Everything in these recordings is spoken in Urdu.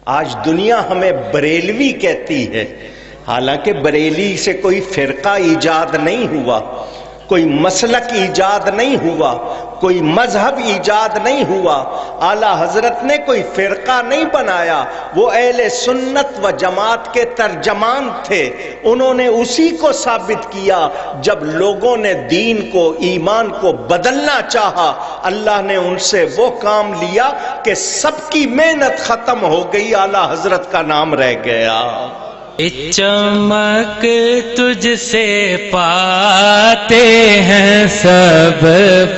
آج دنیا ہمیں بریلوی کہتی ہے، حالانکہ بریلی سے کوئی فرقہ ایجاد نہیں ہوا، کوئی مسلک ایجاد نہیں ہوا، کوئی مذہب ایجاد نہیں ہوا، اعلیٰ حضرت نے کوئی فرقہ نہیں بنایا، وہ اہل سنت و جماعت کے ترجمان تھے، انہوں نے اسی کو ثابت کیا۔ جب لوگوں نے دین کو، ایمان کو بدلنا چاہا، اللہ نے ان سے وہ کام لیا کہ سب کی محنت ختم ہو گئی، اعلیٰ حضرت کا نام رہ گیا۔ چمک تجھ سے پاتے ہیں سب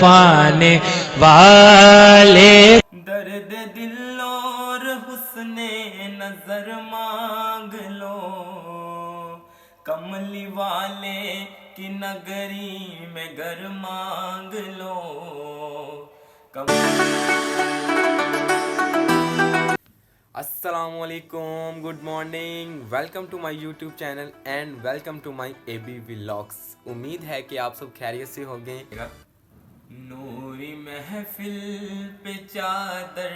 پانے والے، درد دل اور حسن نظر مانگ لو، کملی والے کی نگری میں گھر مانگ لو۔ السلام علیکم، good morning, welcome to my YouTube channel and welcome to my A B vlogs. امید ہے کہ آپ سب خیریت سے ہوں گے۔ نوری محفل پہ چادر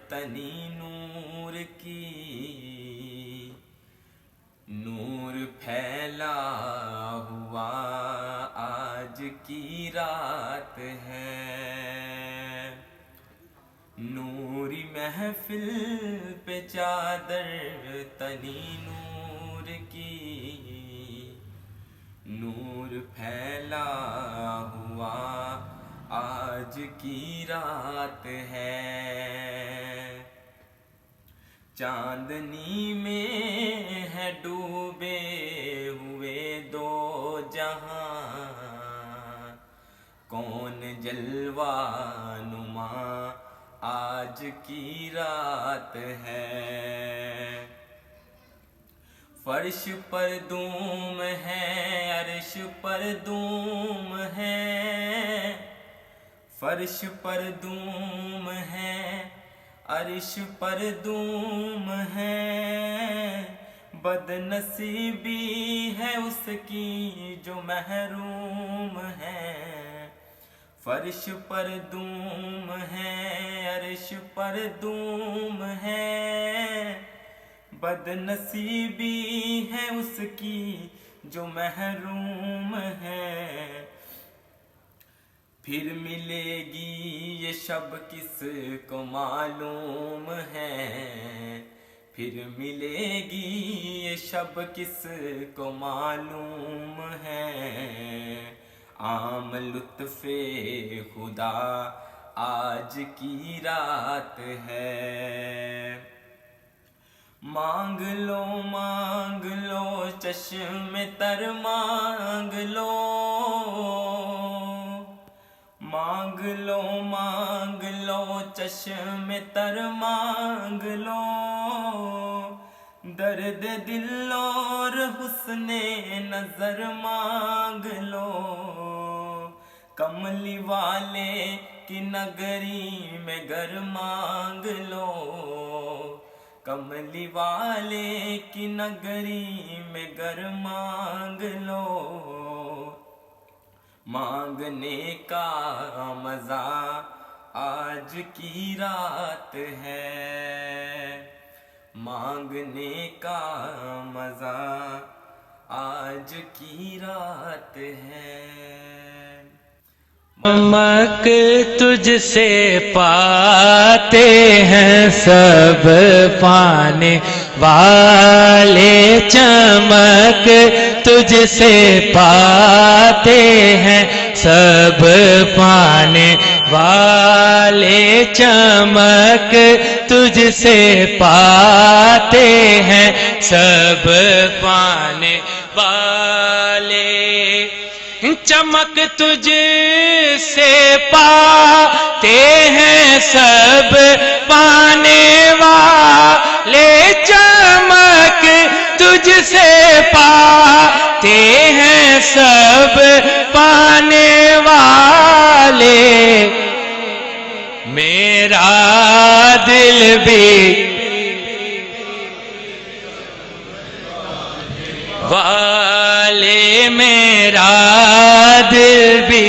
تنی نور کی، نور پھیلا ہوا آج کی رات ہے، نوری محفل پہ چادر تنی نور کی، نور پھیلا ہوا آج کی رات ہے، چاندنی میں ہے ڈوبے ہوئے دو جہاں، کون جلوہ نما آج کی رات ہے، فرش پر دھوم ہے عرش پر دھوم ہے، فرش پر دھوم ہے عرش پر دھوم ہے، بد نصیبی ہے اس کی جو محروم ہے، فرش پر دھوم ہے عرش پر دھوم ہے، بد نصیبی ہے اس کی جو محروم ہے، پھر ملے گی یہ شب کس کو معلوم ہے، پھر ملے گی یہ شب کس کو معلوم ہے، عام لطف خدا آج کی رات ہے، مانگ لو چشم تر مانگ لو، مانگ لو چشم تر مانگ لو، درد دل اور حسن نظر مانگ لو، کملی والے کی نگری میں گھر مانگ لو، کملی والے کی نگری میں گھر مانگ لو، مانگنے کا مزہ آج کی رات ہے، مانگنے کا مزہ آج کی رات ہے، چمک تجھ سے پاتے ہیں سب پانے والے، چمک تجھ سے پاتے ہیں سب پانے والے، چمک تجھ سے پاتے ہیں سب پانے والے، چمک تجھ سے پاتے ہیں سب پانے والے، چمک تجھ سے پاتے ہیں سب پانے والے، میرا دل بھی والے، میرا دل بھی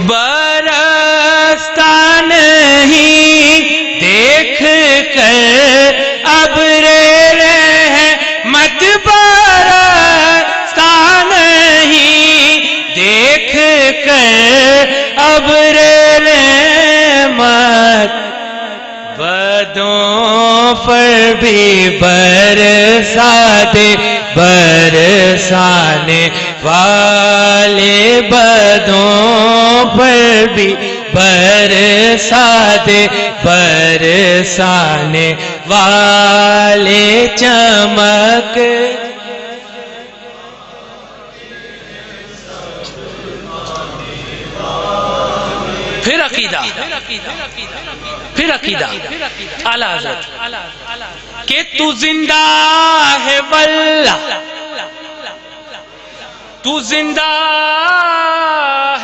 برا ابر رحمت بدوں پر بھی برسا دے برسانے والے بدوں پر بھی برسا دے برسانے والے چمک پھر عقیدہ اعلیٰ حضرت کہ تو زندہ ہے واللہ تو زندہ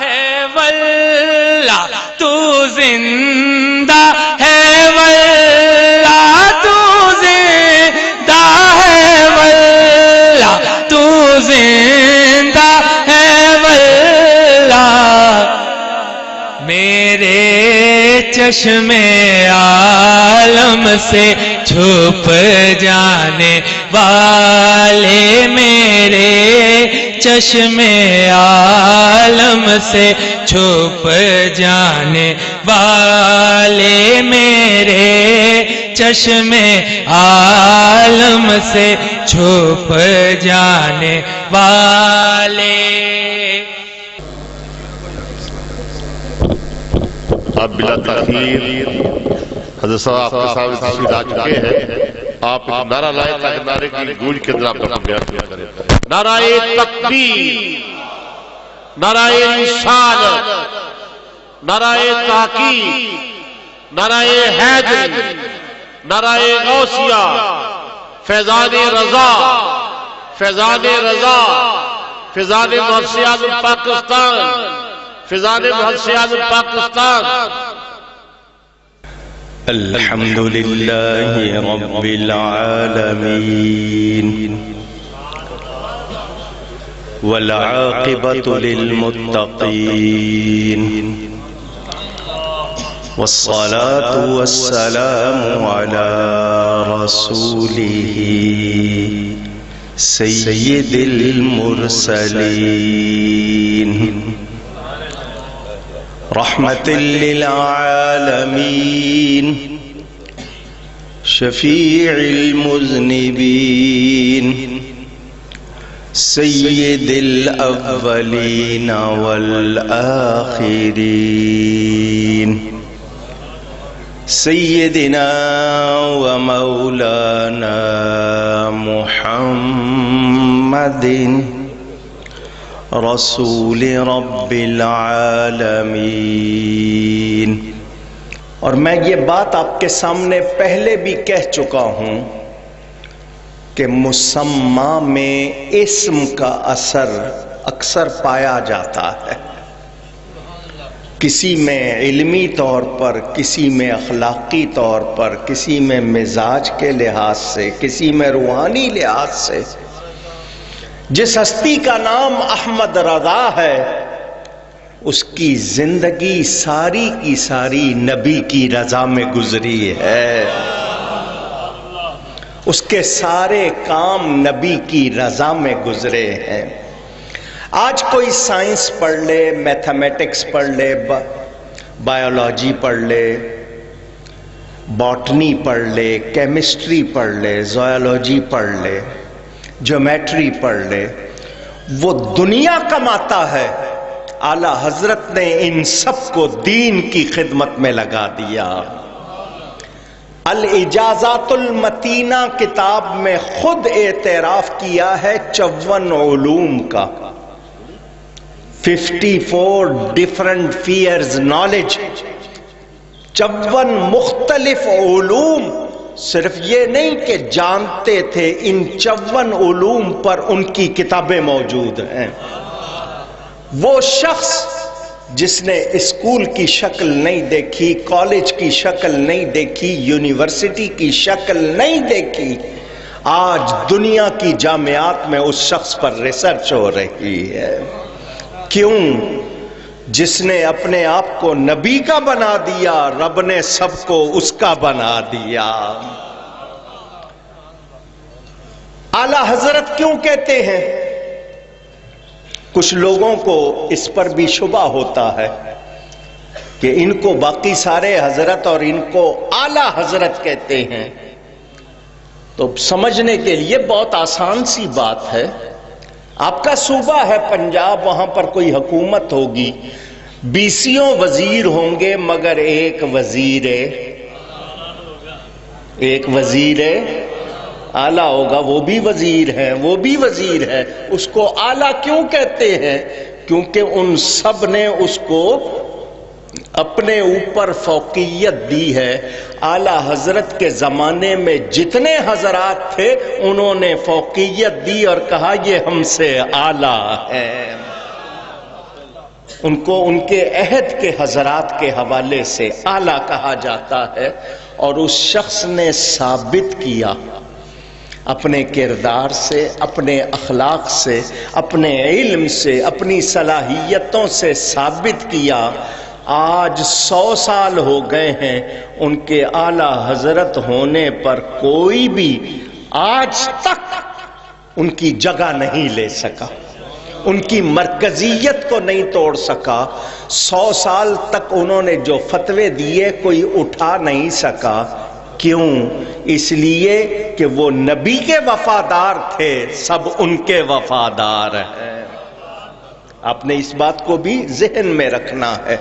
ہے واللہ تو زندہ ہے واللہ تو زندہ ہے واللہ تو زندہ ہے واللہ میرے چشم عالم سے چھپ جانے والے میرے چشم عالم سے چھپ جانے والے میرے چشم عالم سے چھپ جانے والے آپ بلا تاخیر حضرت صاحب آپ کے سامنے تشریف لا چکے ہیں. آپ نعرہ لائے تاکہ نعرے کی گونج کے اندر آپ کا بیان کریں. نعرہ تکبیر، نعرہ رسالت، نعرہ تحقیق، نعرہ حیدری، نعرہ غوثیہ، فیضان رضا، فیضان رضا، فیضان محسن اعظم پاکستان، فیضان محسن اعظم پاکستان. الحمد لله رب العالمين والعاقبة للمتقين والصلاة والسلام على رسوله سيد المرسلين رحمة للعالمين شفيع المذنبين سيد الأولين والآخرين سيدنا ومولانا محمد رسول رب العالمین. اور میں یہ بات آپ کے سامنے پہلے بھی کہہ چکا ہوں کہ مسمى میں اسم کا اثر اکثر پایا جاتا ہے، کسی میں علمی طور پر، کسی میں اخلاقی طور پر، کسی میں مزاج کے لحاظ سے، کسی میں روحانی لحاظ سے. جس ہستی کا نام احمد رضا ہے اس کی زندگی ساری کی ساری نبی کی رضا میں گزری ہے، اس کے سارے کام نبی کی رضا میں گزرے ہیں. آج کوئی سائنس پڑھ لے، میتھمیٹکس پڑھ لے، بایولوجی پڑھ لے، باٹنی پڑھ لے، کیمسٹری پڑھ لے، زوالوجی پڑھ لے، جیومیٹری پڑھ لے، وہ دنیا کماتا ہے. اعلیٰ حضرت نے ان سب کو دین کی خدمت میں لگا دیا. الاجازات المتینہ کتاب میں خود اعتراف کیا ہے 54 علوم کا، 54 ڈیفرنٹ فیئرز نالج، 54 مختلف علوم. صرف یہ نہیں کہ جانتے تھے، ان 54 علوم پر ان کی کتابیں موجود ہیں. وہ شخص جس نے اسکول کی شکل نہیں دیکھی، کالج کی شکل نہیں دیکھی، یونیورسٹی کی شکل نہیں دیکھی، آج دنیا کی جامعات میں اس شخص پر ریسرچ ہو رہی ہے. کیوں؟ جس نے اپنے آپ کو نبی کا بنا دیا، رب نے سب کو اس کا بنا دیا. اعلیٰ حضرت کیوں کہتے ہیں؟ کچھ لوگوں کو اس پر بھی شبہ ہوتا ہے کہ ان کو باقی سارے حضرت اور ان کو اعلی حضرت کہتے ہیں، تو سمجھنے کے لیے بہت آسان سی بات ہے۔ آپ کا صوبہ ہے پنجاب، وہاں پر کوئی حکومت ہوگی، 20 وزیر ہوں گے، مگر ایک وزیر اعلیٰ ہوگا، وہ بھی وزیر ہے، اس کو اعلیٰ کیوں کہتے ہیں؟ کیونکہ ان سب نے اس کو اپنے اوپر فوقیت دی ہے۔ اعلیٰ حضرت کے زمانے میں جتنے حضرات تھے انہوں نے فوقیت دی اور کہا یہ ہم سے اعلیٰ ہے۔ ان کو ان کے عہد کے حضرات کے حوالے سے اعلیٰ کہا جاتا ہے، اور اس شخص نے ثابت کیا اپنے کردار سے، اپنے اخلاق سے، اپنے علم سے، اپنی صلاحیتوں سے ثابت کیا۔ آج 100 سال ہو گئے ہیں ان کے اعلیٰ حضرت ہونے پر، کوئی بھی آج تک ان کی جگہ نہیں لے سکا، ان کی مرکزیت کو نہیں توڑ سکا۔ 100 سال تک انہوں نے جو فتوے دیے کوئی اٹھا نہیں سکا۔ کیوں؟ اس لیے کہ وہ نبی کے وفادار تھے، سب ان کے وفادار ہیں۔ آپ نے اس بات کو بھی ذہن میں رکھنا ہے۔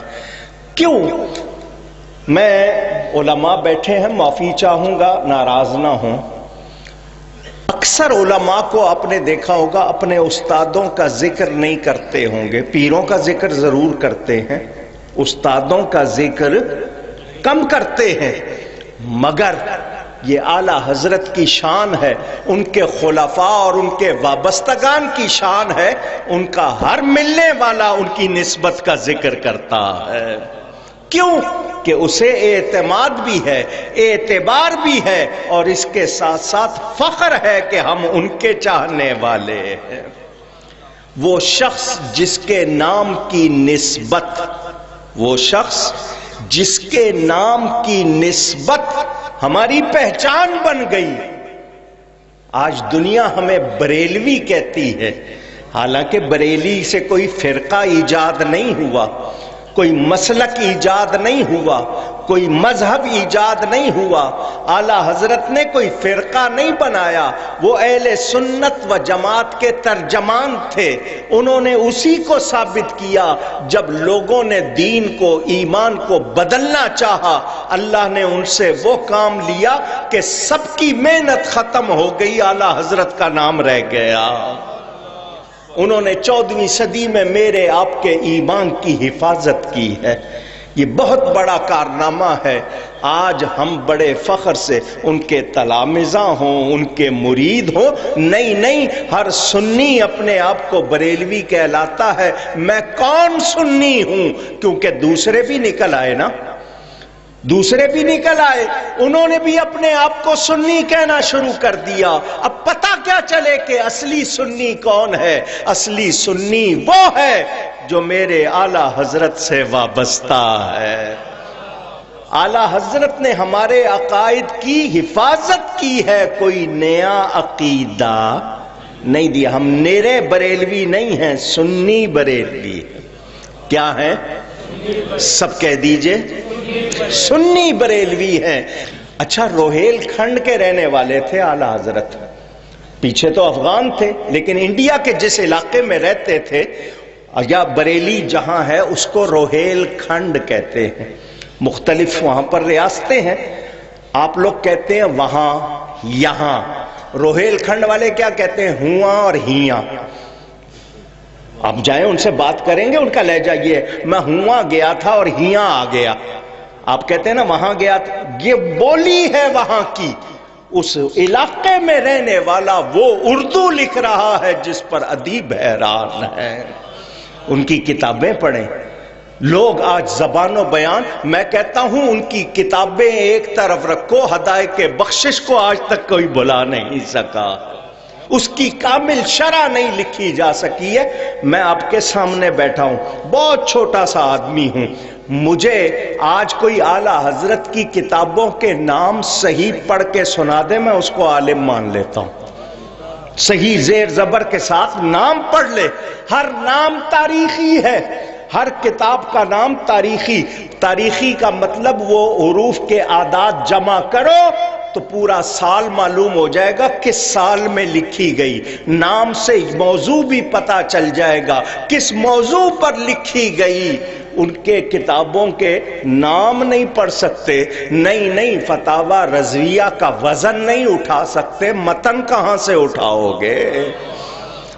کیوں؟ میں علماء بیٹھے ہیں، معافی چاہوں گا، ناراض نہ ہوں۔ اکثر علماء کو آپ نے دیکھا ہوگا اپنے استادوں کا ذکر نہیں کرتے ہوں گے، پیروں کا ذکر ضرور کرتے ہیں، استادوں کا ذکر کم کرتے ہیں، مگر یہ اعلیٰ حضرت کی شان ہے، ان کے خلفاء اور ان کے وابستگان کی شان ہے، ان کا ہر ملنے والا ان کی نسبت کا ذکر کرتا ہے۔ کیوں؟ کہ اسے اعتماد بھی ہے، اعتبار بھی ہے، اور اس کے ساتھ ساتھ فخر ہے کہ ہم ان کے چاہنے والے ہیں۔ وہ شخص جس کے نام کی نسبت ہماری پہچان بن گئی۔ آج دنیا ہمیں بریلوی کہتی ہے، حالانکہ بریلی سے کوئی فرقہ ایجاد نہیں ہوا، کوئی مسلک ایجاد نہیں ہوا، کوئی مذہب ایجاد نہیں ہوا، اعلیٰ حضرت نے کوئی فرقہ نہیں بنایا، وہ اہل سنت و جماعت کے ترجمان تھے۔ انہوں نے اسی کو ثابت کیا جب لوگوں نے دین کو، ایمان کو بدلنا چاہا، اللہ نے ان سے وہ کام لیا کہ سب کی محنت ختم ہو گئی، اعلیٰ حضرت کا نام رہ گیا۔ انہوں نے 14ویں صدی میں میرے آپ کے ایمان کی حفاظت کی ہے۔ یہ بہت بڑا کارنامہ ہے۔ آج ہم بڑے فخر سے ان کے تلامذہ ہوں، ان کے مرید ہوں۔ نہیں، ہر سنی اپنے آپ کو بریلوی کہلاتا ہے۔ میں کون سنی ہوں؟ کیونکہ دوسرے بھی نکل آئے نا، انہوں نے بھی اپنے آپ کو سنی کہنا شروع کر دیا۔ اب پتہ کیا چلے کہ اصلی سنی کون ہے؟ اصلی سنی وہ ہے جو میرے اعلیٰ حضرت سے وابستہ ہے۔ اعلیٰ حضرت نے ہمارے عقائد کی حفاظت کی ہے، کوئی نیا عقیدہ نہیں دیا۔ ہم نیرے بریلوی نہیں ہیں، سنی بریلوی ہیں۔ کیا ہیں؟ سب کہہ دیجئے، سنی بریلوی ہیں۔ اچھا، روہیل کھنڈ کے رہنے والے تھے اعلیٰ حضرت، پیچھے تو افغان تھے، لیکن انڈیا کے جس علاقے میں رہتے تھے، یا بریلی جہاں ہے اس کو روہیل کھنڈ کہتے ہیں۔ مختلف وہاں پر ریاستیں ہیں، آپ لوگ کہتے ہیں وہاں، یہاں۔ روہیل کھنڈ والے کیا کہتے ہیں؟ ہواں اور ہیاں۔ آپ جائیں ان سے بات کریں گے، ان کا لہجہ یہ ہے، میں ہواں گیا تھا اور ہیاں آ گیا۔ آپ کہتے ہیں نا وہاں گیا تھا، یہ بولی ہے وہاں کی۔ اس علاقے میں رہنے والا وہ اردو لکھ رہا ہے جس پر ادیب حیران ہے۔ ان کی کتابیں پڑھیں۔ لوگ آج زبان و بیان، میں کہتا ہوں ان کی کتابیں ایک طرف رکھو، ہدایت کے بخشش کو آج تک کوئی بلا نہیں سکا، اس کی کامل شرح نہیں لکھی جا سکی ہے۔ میں آپ کے سامنے بیٹھا ہوں، بہت چھوٹا سا آدمی ہوں، مجھے آج کوئی اعلیٰ حضرت کی کتابوں کے نام صحیح پڑھ کے سنا دے، میں اس کو عالم مان لیتا ہوں۔ صحیح زیر زبر کے ساتھ نام پڑھ لے، ہر نام تاریخی ہے، ہر کتاب کا نام تاریخی. تاریخی کا مطلب وہ حروف کے اعداد جمع کرو تو پورا سال معلوم ہو جائے گا کس سال میں لکھی گئی. نام سے موضوع بھی پتہ چل جائے گا کس موضوع پر لکھی گئی. ان کے کتابوں کے نام نہیں پڑھ سکتے. نہیں فتاوی رضویہ کا وزن نہیں اٹھا سکتے. متن کہاں سے اٹھاؤ گے؟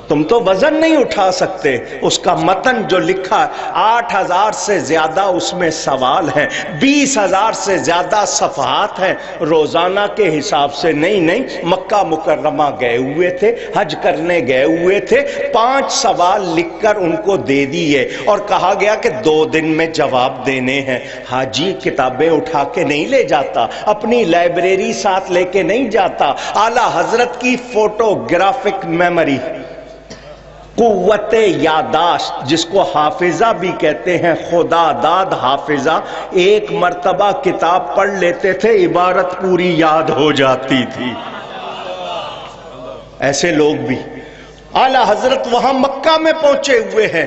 تم تو وزن نہیں اٹھا سکتے. اس کا متن جو لکھا 8,000 سے زیادہ اس میں سوال ہیں, 20,000 سے زیادہ صفحات ہیں. روزانہ کے حساب سے نہیں, مکہ مکرمہ گئے ہوئے تھے, حج کرنے گئے ہوئے تھے, 5 سوال لکھ کر ان کو دے دیے اور کہا گیا کہ 2 دن میں جواب دینے ہیں. حاجی کتابیں اٹھا کے نہیں لے جاتا, اپنی لائبریری ساتھ لے کے نہیں جاتا. اعلیٰ حضرت کی فوٹوگرافک میموری, قوت یاداشت, جس کو حافظہ بھی کہتے ہیں, خدا داد حافظہ. ایک مرتبہ کتاب پڑھ لیتے تھے, عبارت پوری یاد ہو جاتی تھی. ایسے لوگ بھی. اعلیٰ حضرت وہاں مکہ میں پہنچے ہوئے ہیں.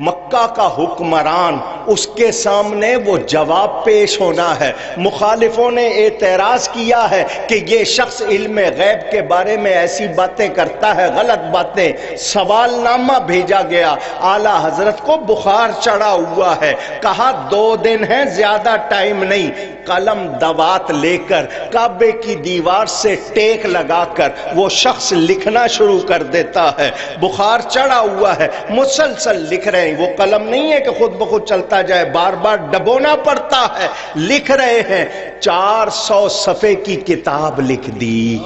مکہ کا حکمران, اس کے سامنے وہ جواب پیش ہونا ہے. مخالفوں نے اعتراض کیا ہے کہ یہ شخص علم غیب کے بارے میں ایسی باتیں کرتا ہے, غلط باتیں. سوال نامہ بھیجا گیا. اعلیٰ حضرت کو بخار چڑھا ہوا ہے. کہا 2 دن ہیں, زیادہ ٹائم نہیں. قلم دوات لے کر کعبے کی دیوار سے ٹیک لگا کر وہ شخص لکھنا شروع کر دیتا ہے. بخار چڑھا ہوا ہے, مسلسل لکھ رہے ہیں. وہ قلم نہیں ہے کہ خود بخود چلتا جائے, بار بار ڈبونا پڑتا ہے. لکھ رہے ہیں. 400 صفحے کی کتاب لکھ دی.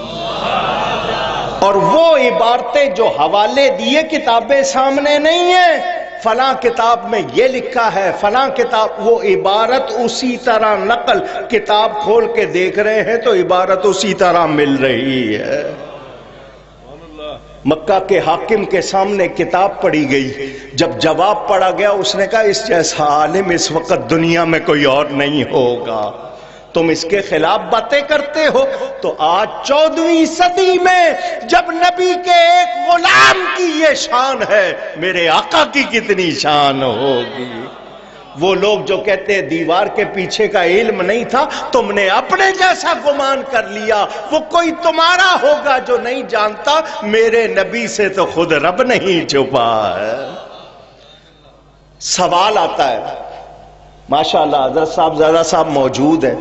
اور وہ عبارتیں جو حوالے دیے, کتابیں سامنے نہیں ہیں. فلاں کتاب میں یہ لکھا ہے, فلاں کتاب, وہ عبارت اسی طرح نقل. کتاب کھول کے دیکھ رہے ہیں تو عبارت اسی طرح مل رہی ہے. مکہ کے حاکم کے سامنے کتاب پڑھی گئی. جب جواب پڑھا گیا, اس نے کہا اس جیسا عالم اس وقت دنیا میں کوئی اور نہیں ہوگا. تم اس کے خلاف باتیں کرتے ہو. تو آج 14ویں صدی میں جب نبی کے ایک غلام کی یہ شان ہے, میرے آقا کی کتنی شان ہوگی. وہ لوگ جو کہتے ہیں دیوار کے پیچھے کا علم نہیں تھا, تم نے اپنے جیسا گمان کر لیا. وہ کوئی تمہارا ہوگا جو نہیں جانتا. میرے نبی سے تو خود رب نہیں چھپا ہے. سوال آتا ہے. ماشاءاللہ حضرت صاحب زیادہ صاحب موجود ہیں.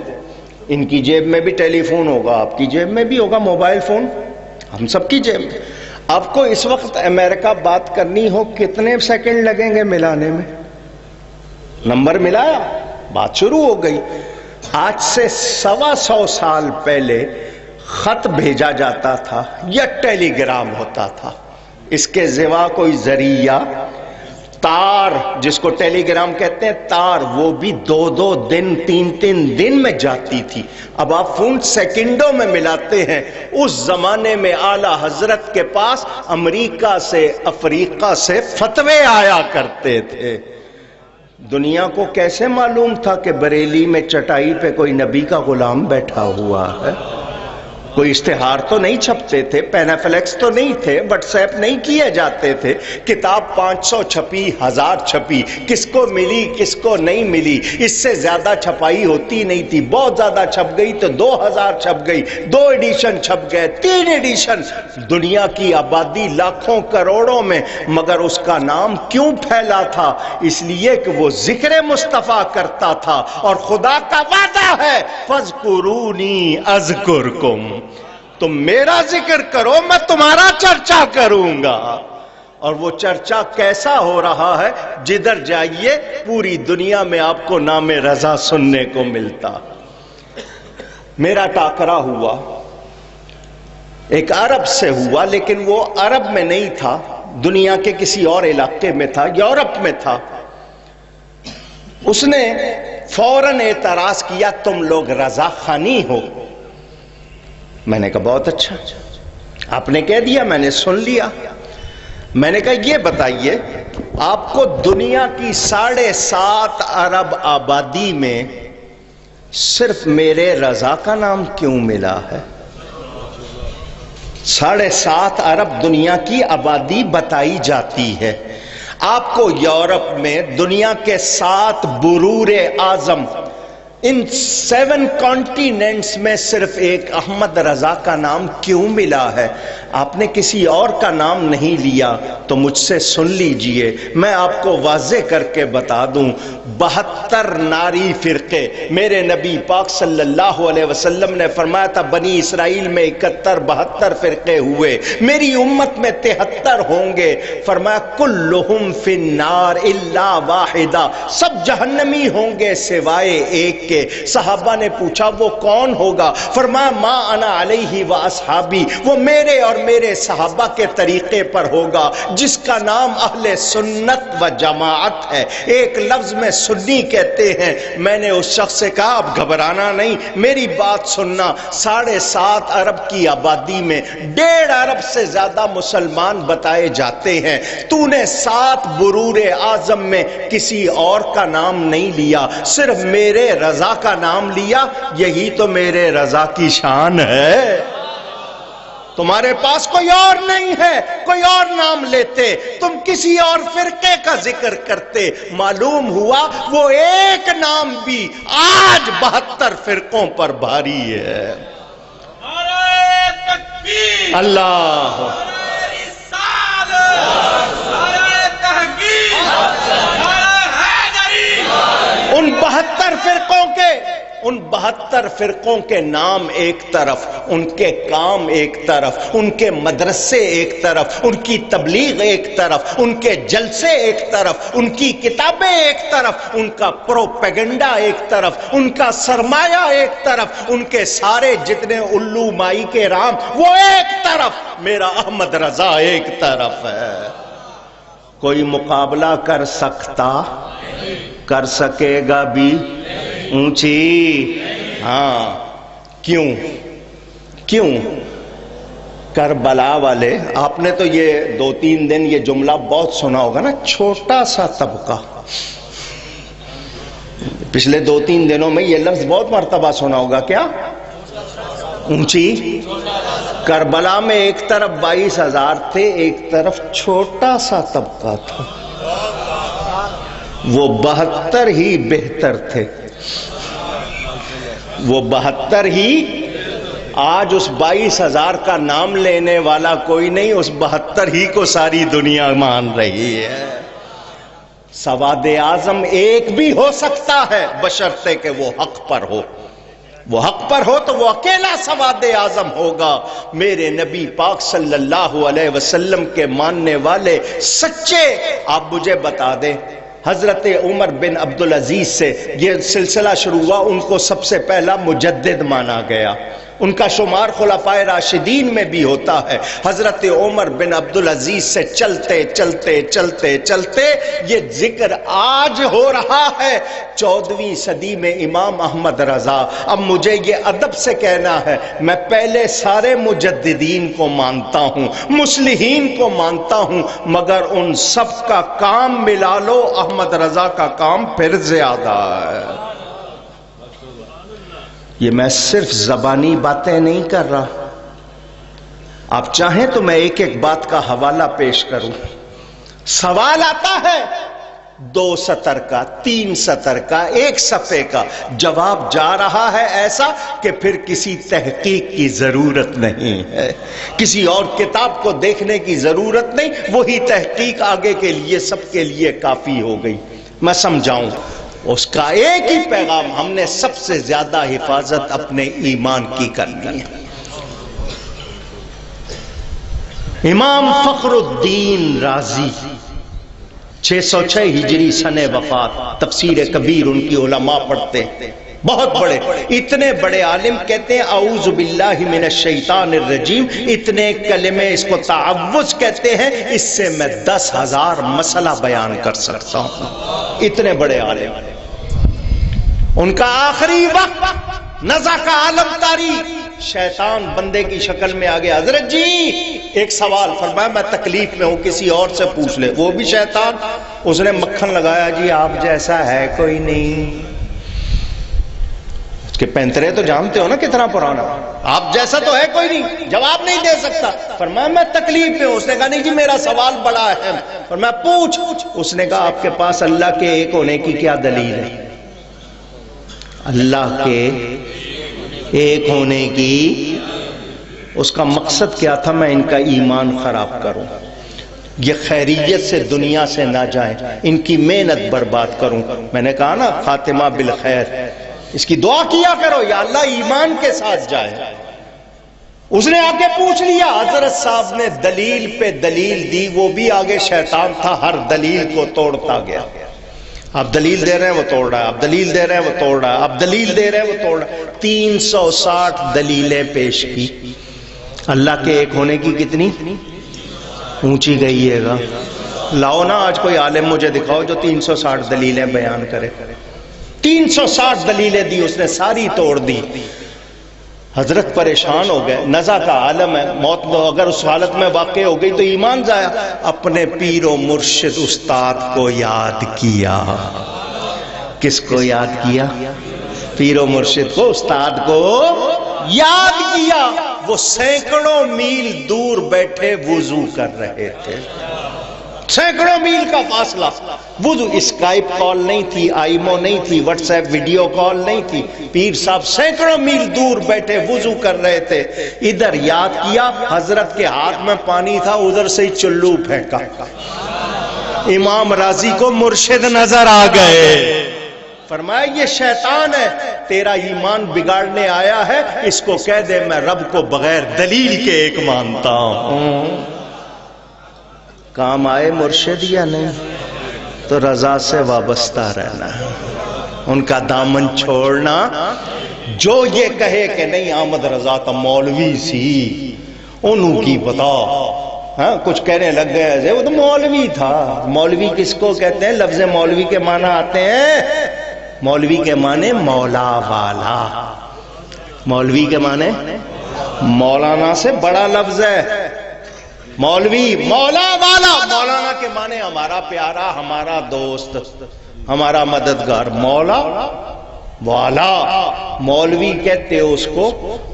ان کی جیب میں بھی ٹیلی فون ہوگا, آپ کی جیب میں بھی ہوگا موبائل فون, ہم سب کی جیب میں. آپ کو اس وقت امریکہ بات کرنی ہو, کتنے سیکنڈ لگیں گے ملانے میں؟ نمبر ملایا, بات شروع ہو گئی. آج سے 125 سال پہلے خط بھیجا جاتا تھا یا ٹیلی گرام ہوتا تھا. اس کے سوا کوئی ذریعہ, تار جس کو ٹیلی گرام کہتے ہیں, تار, وہ بھی 2 دن 3 دن میں جاتی تھی. اب آپ فون سیکنڈوں میں ملاتے ہیں. اس زمانے میں اعلیٰ حضرت کے پاس امریکہ سے, افریقہ سے فتوے آیا کرتے تھے. دنیا کو کیسے معلوم تھا کہ بریلی میں چٹائی پہ کوئی نبی کا غلام بیٹھا ہوا ہے؟ کوئی اشتہار تو نہیں چھپتے تھے, پینافلیکس تو نہیں تھے, واٹس ایپ نہیں کیے جاتے تھے. کتاب 500 چھپی, 1000 چھپی, کس کو ملی کس کو نہیں ملی. اس سے زیادہ چھپائی ہوتی نہیں تھی. بہت زیادہ چھپ گئی تو 2000 چھپ گئی, 2 ایڈیشن چھپ گئے, 3 ایڈیشن. دنیا کی آبادی لاکھوں کروڑوں میں, مگر اس کا نام کیوں پھیلا تھا؟ اس لیے کہ وہ ذکر مصطفیٰ کرتا تھا. اور خدا کا وعدہ ہے فَاذْكُرُونِي أَذْكُرْكُمْ, تم میرا ذکر کرو میں تمہارا چرچا کروں گا. اور وہ چرچا کیسا ہو رہا ہے؟ جدھر جائیے پوری دنیا میں آپ کو نام رضا سننے کو ملتا. میرا ٹاکرا ہوا, ایک عرب سے ہوا, لیکن وہ عرب میں نہیں تھا, دنیا کے کسی اور علاقے میں تھا, یورپ میں تھا. اس نے فوراً اعتراض کیا, تم لوگ رضا خانی ہو. میں نے کہا بہت اچھا, آپ نے کہہ دیا, میں نے سن لیا. میں نے کہا یہ بتائیے, آپ کو دنیا کی 7.5 ارب آبادی میں صرف میرے رضا کا نام کیوں ملا ہے؟ 7.5 ارب دنیا کی آبادی بتائی جاتی ہے. آپ کو یورپ میں دنیا کے 7 برور اعظم، ان 7 کانٹیننٹس میں صرف ایک احمد رضا کا نام کیوں ملا ہے؟ آپ نے کسی اور کا نام نہیں لیا تو مجھ سے سن لیجئے، میں آپ کو واضح کر کے بتا دوں، 72 ناری فرقے میرے نبی پاک صلی اللہ علیہ وسلم نے فرمایا تھا بنی اسرائیل میں 72 فرقے ہوئے، میری امت میں 73 ہوں گے، فرمایا کلہم فی النار الا واحدہ، سب جہنمی ہوں گے سوائے ایک کے۔ صحابہ نے پوچھا وہ کون ہوگا؟ فرمایا ما انا علیہ و اصحابی، وہ میرے اور میرے صحابہ کے طریقے پر ہوگا، جس کا نام اہل سنت و جماعت ہے۔ ایک لفظ میں سنی کہتے ہیں۔ میں نے اس شخص سے کہا اب گھبرانا نہیں، میری بات سننا، 7.5 ارب کی آبادی میں 1.5 ارب سے زیادہ مسلمان بتائے جاتے ہیں، تو نے 7 برور اعظم میں کسی اور کا نام نہیں لیا، صرف میرے رضا کا نام لیا، یہی تو میرے رضا کی شان ہے۔ تمہارے پاس کوئی اور نہیں ہے، کوئی اور نام لیتے، تم کسی اور فرقے کا ذکر کرتے، معلوم ہوا وہ ایک نام بھی آج 72 فرقوں پر بھاری ہے۔ اللہ ان 72 فرقوں کے نام ایک طرف، ان کے کام ایک طرف، ان کے مدرسے ایک طرف، ان کی تبلیغ ایک طرف، ان کے جلسے ایک طرف، ان کی کتابیں ایک طرف، ان کا پروپیگنڈا ایک طرف، ان کا سرمایہ ایک طرف، ان کے سارے جتنے الو مائی کے رام وہ ایک طرف، میرا احمد رضا ایک طرف ہے۔ کوئی مقابلہ کر سکتا، کر سکے گا بھی؟ اونچی ہاں، کیوں کربلا والے، آپ نے تو یہ 2-3 دن یہ جملہ بہت سنا ہوگا نا، چھوٹا سا طبقہ، پچھلے 2-3 دنوں میں یہ لفظ بہت مرتبہ سنا ہوگا، کیا؟ اونچی۔ کربلا میں ایک طرف 22,000 تھے، ایک طرف چھوٹا سا طبقہ تھا، وہ 72 ہی بہتر تھے، وہ 72 ہی۔ آج اس 22,000 کا نام لینے والا کوئی نہیں، اس 72 ہی کو ساری دنیا مان رہی ہے۔ سواد اعظم ایک بھی ہو سکتا ہے بشرطے کہ وہ حق پر ہو، وہ حق پر ہو تو وہ اکیلا سواد اعظم ہوگا۔ میرے نبی پاک صلی اللہ علیہ وسلم کے ماننے والے سچے، آپ مجھے بتا دیں، حضرت عمر بن عبدالعزیز سے یہ سلسلہ شروع ہوا، ان کو سب سے پہلا مجدد مانا گیا، ان کا شمار خلفائے راشدین میں بھی ہوتا ہے۔ حضرت عمر بن عبدالعزیز سے چلتے چلتے چلتے چلتے یہ ذکر آج ہو رہا ہے 14ویں صدی میں امام احمد رضا۔ اب مجھے یہ ادب سے کہنا ہے، میں پہلے سارے مجددین کو مانتا ہوں، مصلحین کو مانتا ہوں، مگر ان سب کا کام ملا لو، احمد رضا کا کام پھر زیادہ ہے۔ یہ میں صرف زبانی باتیں نہیں کر رہا، آپ چاہیں تو میں ایک ایک بات کا حوالہ پیش کروں۔ سوال آتا ہے 2 سطر کا، 3 سطر کا، 1 صفحے کا، جواب جا رہا ہے ایسا کہ پھر کسی تحقیق کی ضرورت نہیں ہے، کسی اور کتاب کو دیکھنے کی ضرورت نہیں، وہی تحقیق آگے کے لیے سب کے لیے کافی ہو گئی۔ میں سمجھاؤں، اس کا ایک ہی پیغام، ہم نے سب سے زیادہ حفاظت اپنے ایمان کی کرنی ہے۔ امام فخر الدین رازی 606 ہجری سن وفات، تفسیر کبیر ان کی علماء پڑھتے ہیں، بہت بڑے، اتنے بڑے عالم، کہتے ہیں اعوذ باللہ من الشیطان الرجیم، اتنے کلمے، اس کو تعوذ کہتے ہیں، اس سے میں 10,000 مسئلہ بیان کر سکتا ہوں، اتنے بڑے عالم۔ ان کا آخری وقت نزع کا عالم طاری، شیطان بندے کی شکل میں آگے، حضرت جی ایک سوال، فرمایا میں تکلیف میں ہوں، کسی اور سے پوچھ لے، وہ بھی شیطان، اس نے مکھن لگایا، جی آپ جیسا ہے کوئی نہیں، کے پینترے تو جانتے ہو نا کتنا پرانا، آپ جیسا تو ہے کوئی نہیں، جواب نہیں دے سکتا۔ فرمایا میں تکلیف میں ہوں۔ اس نے کہا نہیں جی میرا سوال بڑا اہم۔ فرمایا پوچھ۔ اس نے کہا آپ کے پاس اللہ کے ایک ہونے کی کیا دلیل ہے؟ اللہ کے ایک ہونے کی اس کا مقصد کیا تھا؟ میں ان کا ایمان خراب کروں، یہ خیریت سے دنیا سے نہ جائیں، ان کی محنت برباد کروں۔ میں نے کہا نا خاتمہ بالخیر، اس کی دعا کیا کرو یا اللہ ایمان کے ساتھ جائے۔ اس نے آگے پوچھ لیا، حضرت صاحب نے دلیل پہ دلیل دی، وہ بھی آگے شیطان تھا، ہر دلیل کو توڑتا گیا۔ آپ دلیل دے رہے ہیں وہ توڑ رہا ہے، آپ دلیل دے رہے ہیں وہ توڑ رہا ہے، آپ دلیل دے رہے ہیں وہ توڑ رہا ہے۔ 360 دلیلیں پیش کی۔ اللہ کے ایک ہونے کی کتنی اونچی گئی ہے گا؟ لاؤ نا آج کوئی عالم مجھے دکھاؤ جو 360 دلیلیں بیان کرے۔ 360 دلیلیں دی اس نے، ساری توڑ دی۔ حضرت پریشان ہو گئے، نزع کا عالم ہے، موت اگر اس حالت میں واقع ہو گئی تو ایمان ضائع۔ اپنے پیر و مرشد استاد کو یاد کیا۔ کس کو یاد کیا؟ پیر و مرشد کو، استاد کو یاد کیا۔ وہ سینکڑوں میل دور بیٹھے وضو کر رہے تھے، سینکڑوں میل کا فاصلہ وضو۔ اسکائپ کال نہیں تھی، آئیمو نہیں تھی، واٹس ایپ ویڈیو کال نہیں تھی، پیر صاحب سینکڑوں میل دور بیٹھے وضو کر رہے تھے۔ ادھر یاد کیا، حضرت کے ہاتھ میں پانی تھا، ادھر سے ہی چلو پھینکا۔ امام راضی کو مرشد نظر آ گئے، فرمایا یہ شیطان ہے، تیرا ایمان بگاڑنے آیا ہے، اس کو کہہ دے میں رب کو بغیر دلیل کے ایک مانتا ہوں۔ کام آئے مرشد یا نہیں؟ تو رضا سے وابستہ رہنا، ان کا دامن چھوڑنا۔ جو یہ کہے کہ نہیں احمد رضا تو مولوی سی، انہوں کی بتا، ہاں کچھ کہنے لگ گئے ایسے، وہ تو مولوی تھا۔ مولوی کس کو کہتے ہیں؟ لفظ مولوی کے معنی آتے ہیں، مولوی کے معنی مولا والا۔ مولوی کے معنی مولانا سے بڑا لفظ ہے مولوی، مولا والا۔ مولانا کے معنی ہمارا پیارا، ہمارا دوست، ہمارا مددگار۔ مولا والا، مولوی کہتے اس کو۔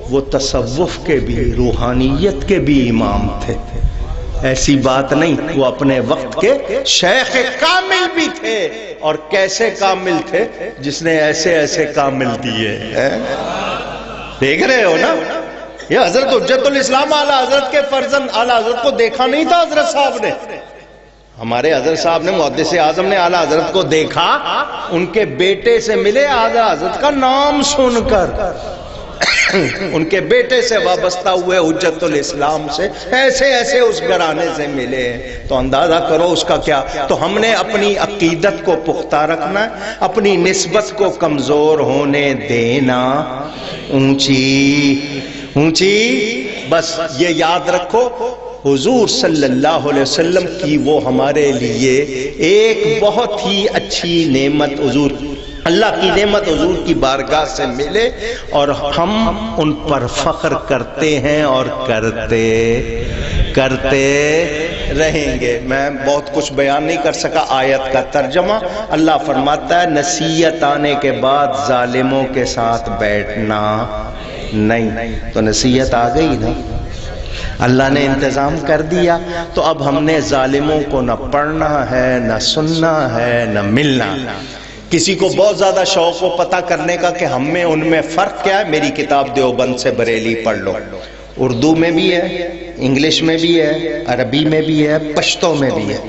وہ تصوف کے بھی، روحانیت کے بھی امام تھے، ایسی بات نہیں۔ وہ اپنے وقت کے شیخ کامل بھی تھے، اور کیسے کامل تھے؟ جس نے ایسے ایسے کامل دیے ہیں، دیکھ رہے ہو نا؟ یہ حضرت حجت الاسلام اعلیٰ حضرت کے فرزند اعلیٰ حضرت کو دیکھا نہیں تھا حضرت صاحب نے، ہمارے حضرت صاحب نے، محدث اعظم نے اعلیٰ حضرت کو دیکھا، ان کے بیٹے سے ملے، اعلیٰ حضرت کا نام سن کر ان کے بیٹے سے وابستہ ہوئے، حجت الاسلام سے، ایسے ایسے اس گھرانے سے ملے، تو اندازہ کرو اس کا کیا۔ تو ہم نے اپنی عقیدت کو پختہ رکھنا ہے، اپنی نسبت کو کمزور ہونے دینا، اونچی بس یہ یاد رکھو، حضور صلی اللہ علیہ وسلم کی وہ ہمارے لیے ایک بہت ہی اچھی نعمت، حضور اللہ کی نعمت حضور کی بارگاہ سے ملے، اور ہم ان پر فخر کرتے ہیں اور کرتے رہیں گے۔ میں بہت کچھ بیان نہیں کر سکا آیت کا ترجمہ۔ اللہ فرماتا ہے نصیحت آنے کے بعد ظالموں کے ساتھ بیٹھنا نہیں، تو نصیحت آ گئی نا، اللہ نے انتظام کر دیا، تو اب ہم نے ظالموں کو نہ پڑھنا ہے، نہ سننا ہے، نہ ملنا۔ کسی کو بہت زیادہ شوق ہو پتہ کرنے کا کہ ہم میں ان میں فرق کیا ہے، میری کتاب دیوبند سے بریلی پڑھ لو، اردو میں بھی ہے، انگلش میں بھی ہے، عربی میں بھی ہے، پشتو میں بھی ہے،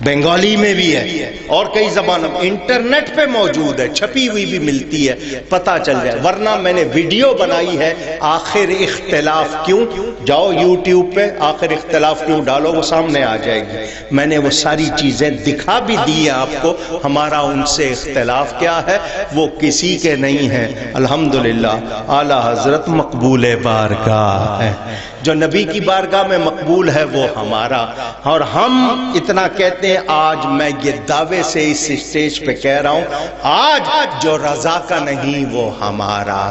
بنگالی میں بھی ہے، اور کئی زبانوں میں انٹرنیٹ پہ موجود ہے، چھپی ہوئی بھی ملتی ہے، پتہ چل جائے۔ ورنہ میں نے ویڈیو بنائی ہے آخر اختلاف کیوں، جاؤ یوٹیوب پہ آخر اختلاف کیوں ڈالو، وہ سامنے آ جائے گی۔ میں نے وہ ساری چیزیں دکھا بھی دی ہیں آپ کو، ہمارا ان سے اختلاف کیا ہے، وہ کسی کے نہیں ہے۔ الحمدللہ اعلیٰ حضرت مقبول بارگاہ ہے، جو نبی کی بارگاہ میں مقبول ہے وہ ہمارا۔ اور ہم اتنا کہتے ہیں، آج میں یہ دعوے سے اس اسٹیج پہ کہہ رہا ہوں، آج جو رضا کا نہیں وہ ہمارا۔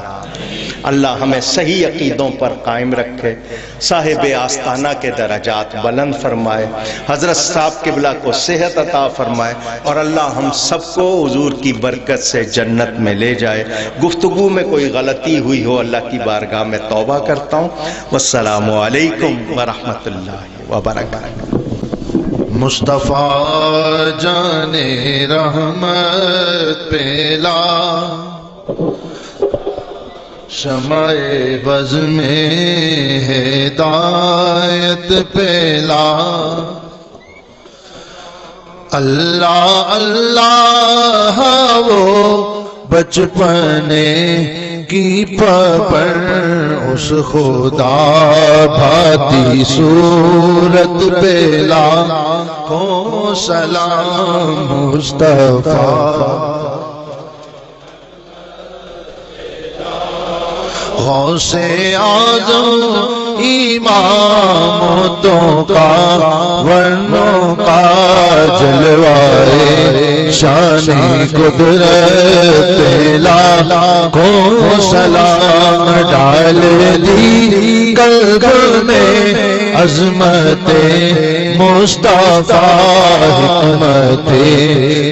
اللہ ہمیں صحیح عقیدوں پر قائم رکھے، صاحب آستانہ کے درجات بلند فرمائے، حضرت صاحب قبلہ کو صحت عطا فرمائے، اور اللہ ہم سب کو حضور کی برکت سے جنت میں لے جائے۔ گفتگو میں کوئی غلطی ہوئی ہو اللہ کی بارگاہ میں توبہ کرتا ہوں۔ والسلام علیکم ورحمۃ اللہ وبرکاتہ۔ مصطفیٰ جان رحمت پیلا، شمع بز میں ہدایت پیلا، اللہ اللہ وہ بچپنے کی پر اس خدا بھاتی صورت پیلا، کو سلام مصطفیٰ غوث اعظم امامتوں کا ورنوں کا جلوائے شان قدرت پیلا، کو سلام ڈال دی قلب میں عظمت مصطفیٰ، حکمت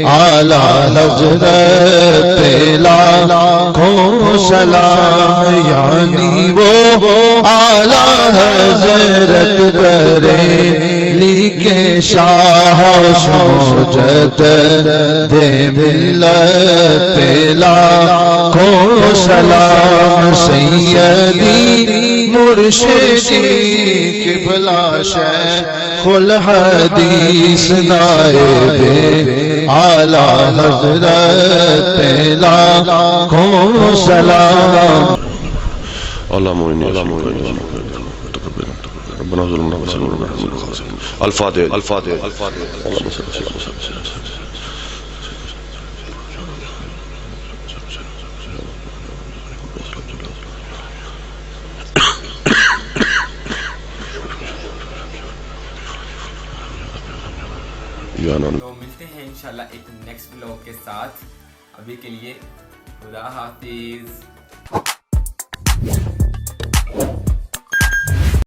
اعلی حضرت پیلا، کو سلام یعنی وہ اعلی حضرت بریلی کے شاہ شوجت دے ملت پیلا، کو سلام سیدی مرشدی قبلہ شیخ الحدیث نائب اعلی حضرت پیلا، کو سلام الفاتح تو ملتے ہیں انشاءاللہ ایک نیکسٹ بلاگ کے ساتھ، ابھی کے لیے خدا حافظ۔